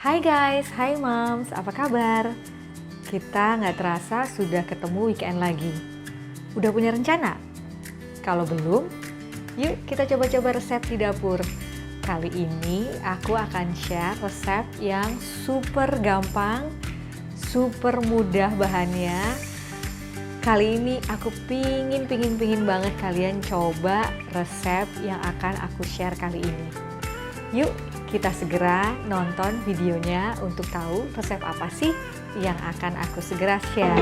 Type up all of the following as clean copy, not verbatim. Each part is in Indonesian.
Hai guys, hai moms, apa kabar? Kita nggak terasa sudah ketemu weekend lagi. Udah punya rencana? Kalau belum, yuk kita coba-coba resep di dapur. Kali ini aku akan share resep yang super gampang, super mudah bahannya. Kali ini aku pingin banget kalian coba resep yang akan aku share kali ini. Yuk kita segera nonton videonya untuk tahu resep apa sih yang akan aku segera share.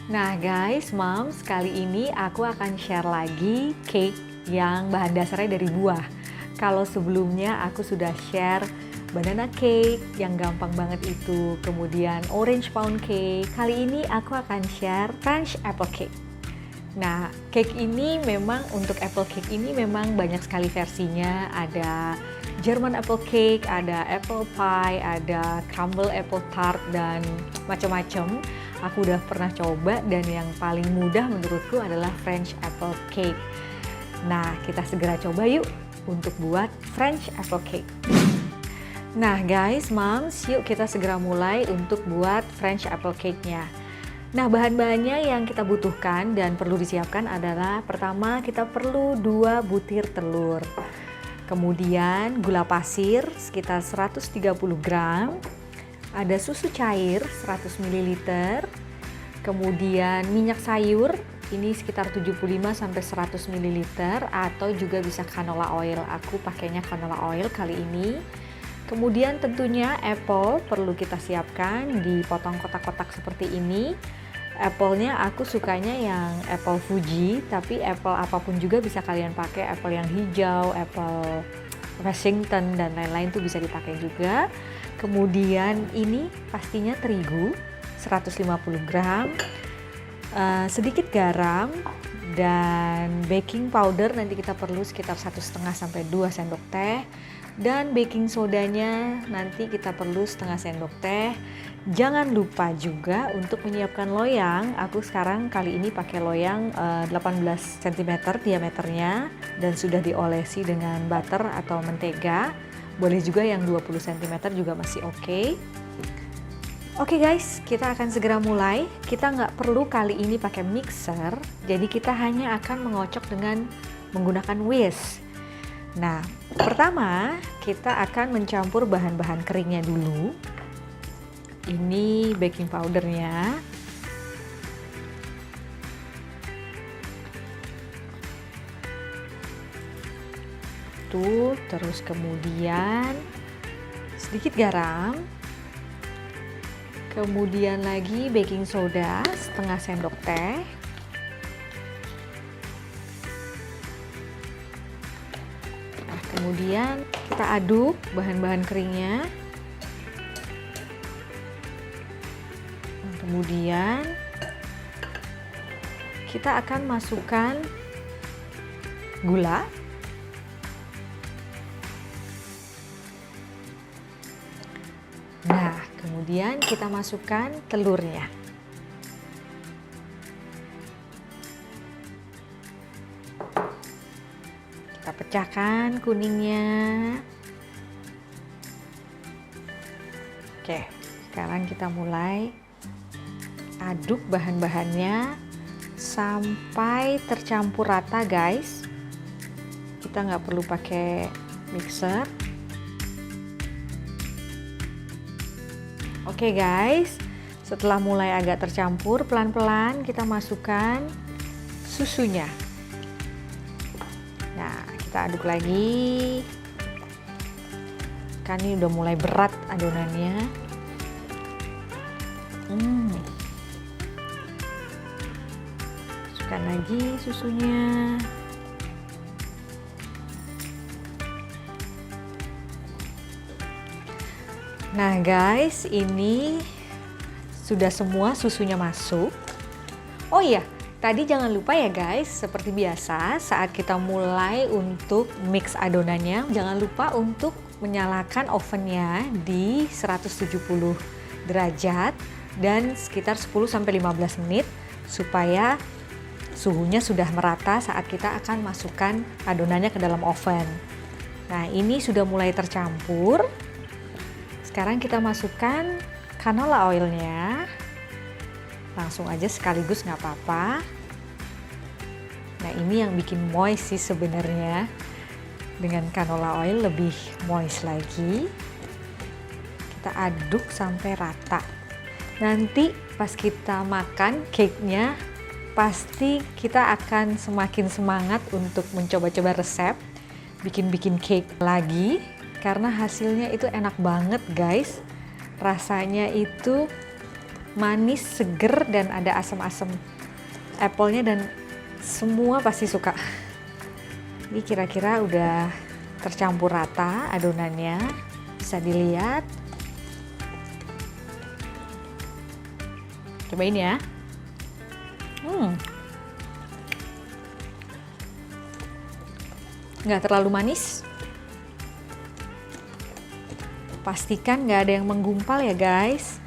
Nah guys, moms, kali ini aku akan share lagi cake yang bahan dasarnya dari buah. Kalau sebelumnya aku sudah share banana cake yang gampang banget itu, kemudian orange pound cake. Kali ini aku akan share French apple cake. Nah, cake ini memang untuk apple cake ini memang banyak sekali versinya. Ada German apple cake, ada apple pie, ada crumble apple tart, dan macam-macam. Aku udah pernah coba dan yang paling mudah menurutku adalah French apple cake. Nah, kita segera coba yuk untuk buat French apple cake. Nah guys, moms, yuk kita segera mulai untuk buat French apple cake-nya. Nah, bahan-bahannya yang kita butuhkan dan perlu disiapkan adalah pertama kita perlu 2 butir telur. Kemudian gula pasir sekitar 130 gram. Ada susu cair 100 ml, kemudian minyak sayur ini sekitar 75 sampai 100 ml atau juga bisa canola oil. Aku pakainya canola oil kali ini. Kemudian tentunya apple perlu kita siapkan, dipotong kotak-kotak seperti ini. Apple-nya aku sukanya yang apple Fuji, tapi apple apapun juga bisa kalian pakai, apple yang hijau, apple Washington dan lain-lain tuh bisa dipakai juga. Kemudian ini pastinya terigu 150 gram, sedikit garam dan baking powder nanti kita perlu sekitar 1,5 sampai 2 sendok teh, dan baking sodanya nanti kita perlu setengah sendok teh. Jangan lupa juga untuk menyiapkan loyang. Aku sekarang kali ini pakai loyang 18 cm diameternya dan sudah diolesi dengan butter atau mentega. Boleh juga yang 20 cm juga masih oke. Oke guys, kita akan segera mulai. Kita nggak perlu kali ini pakai mixer, jadi kita hanya akan mengocok dengan menggunakan whisk. Nah, pertama kita akan mencampur bahan-bahan keringnya dulu. Ini baking powdernya. Terus kemudian sedikit garam, kemudian lagi baking soda setengah sendok teh, nah, kemudian kita aduk bahan-bahan keringnya, kemudian kita akan masukkan gula. Nah, kemudian kita masukkan telurnya. Kita pecahkan kuningnya. Oke, sekarang kita mulai aduk bahan-bahannya sampai tercampur rata guys. Kita nggak perlu pakai mixer. Oke guys, setelah mulai agak tercampur, pelan-pelan kita masukkan susunya. Nah, kita aduk lagi. Kan ini udah mulai berat adonannya. Masukkan lagi susunya. Nah guys, ini sudah semua susunya masuk. Oh iya, Tadi jangan lupa ya guys, seperti biasa saat kita mulai untuk mix adonannya, jangan lupa untuk menyalakan ovennya di 170 derajat dan sekitar 10-15 menit supaya suhunya sudah merata saat kita akan masukkan adonannya ke dalam oven. Nah, ini sudah mulai tercampur. Sekarang kita masukkan canola oilnya. Langsung aja sekaligus nggak apa-apa. Nah, ini yang bikin moist sih sebenarnya. Dengan canola oil lebih moist lagi. Kita aduk sampai rata. Nanti pas kita makan cake-nya, pasti kita akan semakin semangat untuk mencoba-coba resep, bikin-bikin cake lagi. Karena hasilnya itu enak banget guys. Rasanya itu manis, seger, dan ada asam-asam apple-nya dan semua pasti suka. Ini kira-kira udah tercampur rata adonannya. Bisa dilihat. Cobain ya. Nggak terlalu manis. Pastikan nggak ada yang menggumpal ya guys.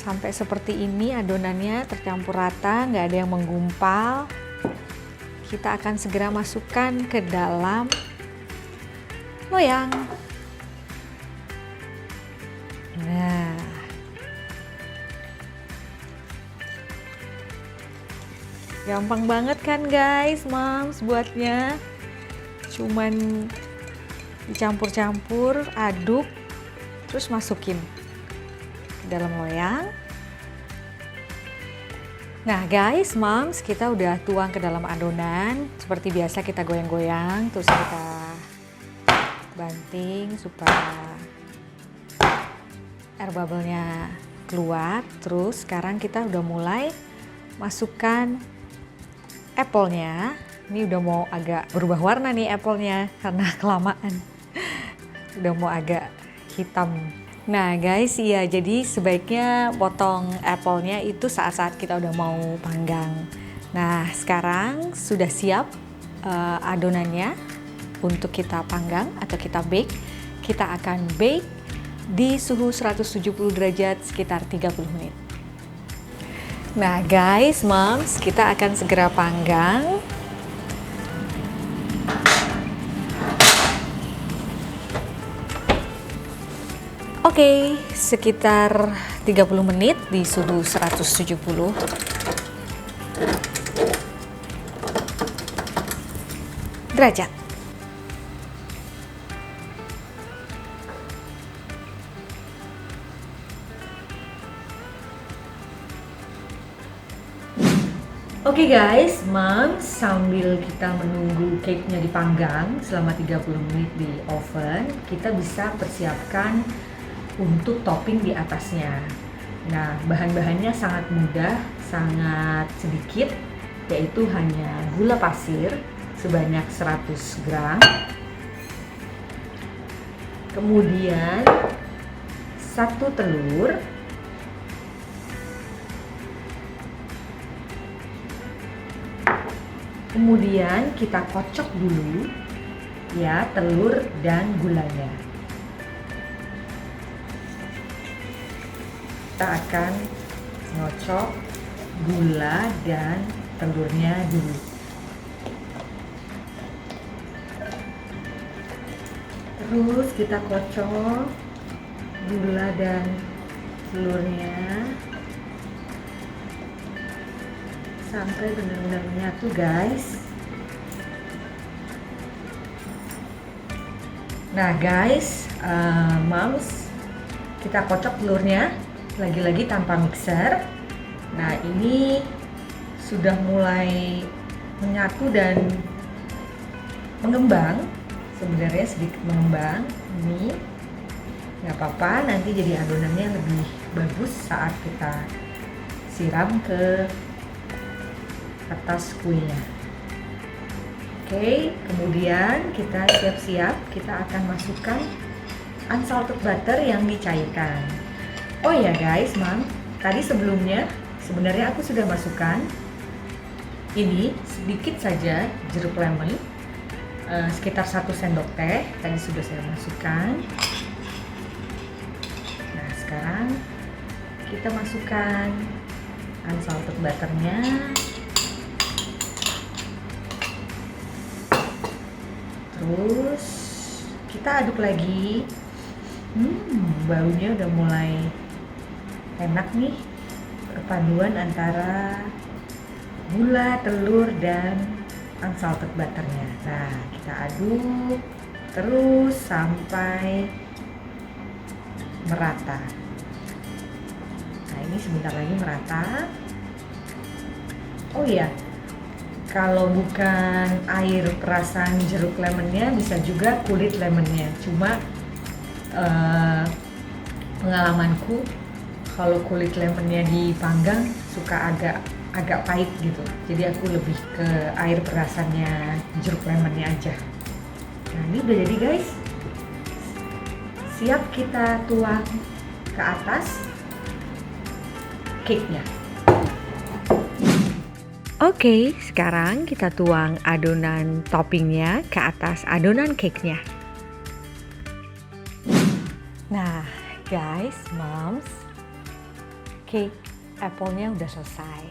Sampai seperti ini adonannya tercampur rata, nggak ada yang menggumpal. Kita akan segera masukkan ke dalam loyang. Nah, gampang banget kan guys, moms buatnya. Cuman dicampur-campur, aduk, terus masukin ke dalam loyang. Nah guys, moms, kita udah tuang ke dalam adonan. Seperti biasa kita goyang-goyang, terus kita banting supaya air bubble-nya keluar. Terus sekarang kita udah mulai masukkan apple-nya. Ini udah mau agak berubah warna nih apple-nya karena kelamaan. Udah mau agak hitam. Nah guys, iya, jadi sebaiknya potong apple-nya itu saat-saat kita udah mau panggang. Nah sekarang sudah siap adonannya untuk kita panggang atau kita bake. Kita akan bake di suhu 170 derajat sekitar 30 menit. Nah guys, moms, kita akan segera panggang. Oke, sekitar 30 menit di suhu 170 derajat. Oke guys, moms, sambil kita menunggu cake-nya dipanggang selama 30 menit di oven, kita bisa persiapkan untuk topping di atasnya. Nah, bahan-bahannya sangat mudah, sangat sedikit, yaitu hanya gula pasir sebanyak 100 gram. Kemudian 1 telur. Kemudian kita kocok dulu ya telur dan gulanya. Kita akan ngocok gula dan telurnya dulu. Terus kita kocok gula dan telurnya sampai benar-benar menyatu guys. Nah guys, moms, kita kocok telurnya lagi-lagi tanpa mixer. Nah ini sudah mulai menyatu dan mengembang, sebenarnya sedikit mengembang. Ini nggak apa-apa, nanti jadi adonannya lebih bagus saat kita siram ke atas kuenya. Oke, kemudian kita siap-siap, kita akan masukkan unsalted butter yang dicairkan. Oh ya guys, Mam, tadi sebelumnya sebenarnya aku sudah masukkan Ini sedikit saja jeruk lemon, sekitar 1 sendok teh. Tadi sudah saya masukkan. Nah, sekarang kita masukkan unsalted butternya. Terus kita aduk lagi. Baunya udah mulai enak nih, perpaduan antara gula, telur, dan unsalted butternya. Nah, kita aduk terus sampai merata. Nah, ini sebentar lagi merata. Oh iya, kalau bukan air perasan jeruk lemonnya, bisa juga kulit lemonnya. Cuma pengalamanku, kalau kulit lemonnya dipanggang suka agak pahit gitu. Jadi aku lebih ke air perasannya jeruk lemonnya aja. Nah, ini udah jadi guys. Siap kita tuang ke atas cake-nya. Oke, sekarang kita tuang adonan toppingnya ke atas adonan cake-nya. Nah, guys, moms, cake apple-nya udah selesai.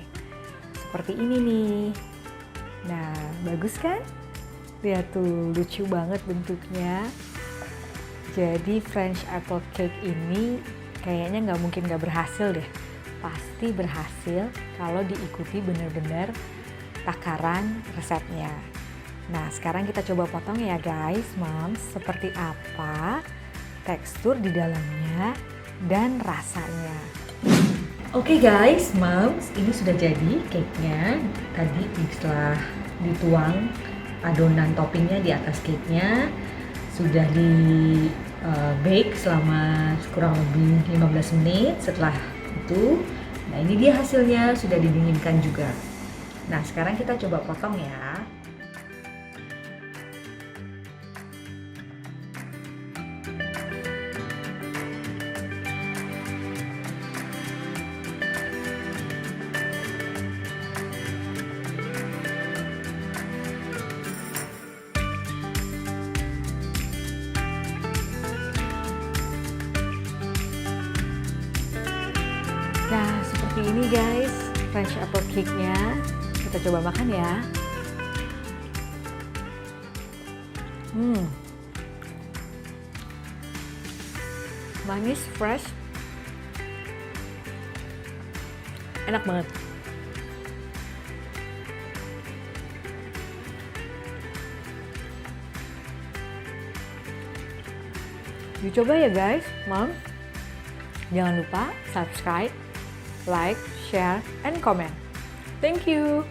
Seperti ini nih. Nah, bagus kan? Lihat tuh, lucu banget bentuknya. Jadi French apple cake ini kayaknya nggak mungkin nggak berhasil deh. Pasti berhasil kalau diikuti benar-benar takaran resepnya. Nah, sekarang kita coba potong ya guys, moms, seperti apa tekstur di dalamnya dan rasanya. Oke guys, moms, ini sudah jadi cake-nya. Tadi setelah dituang adonan toppingnya di atas cake-nya, sudah di bake selama kurang lebih 15 menit. Setelah itu, nah ini dia hasilnya, sudah didinginkan juga. Nah, sekarang kita coba potong ya. Nah, seperti ini guys, French apple cake-nya. Kita coba makan ya. Manis, fresh, enak banget. Dicoba ya guys, mom. Jangan lupa subscribe, like, share, and comment. Thank you.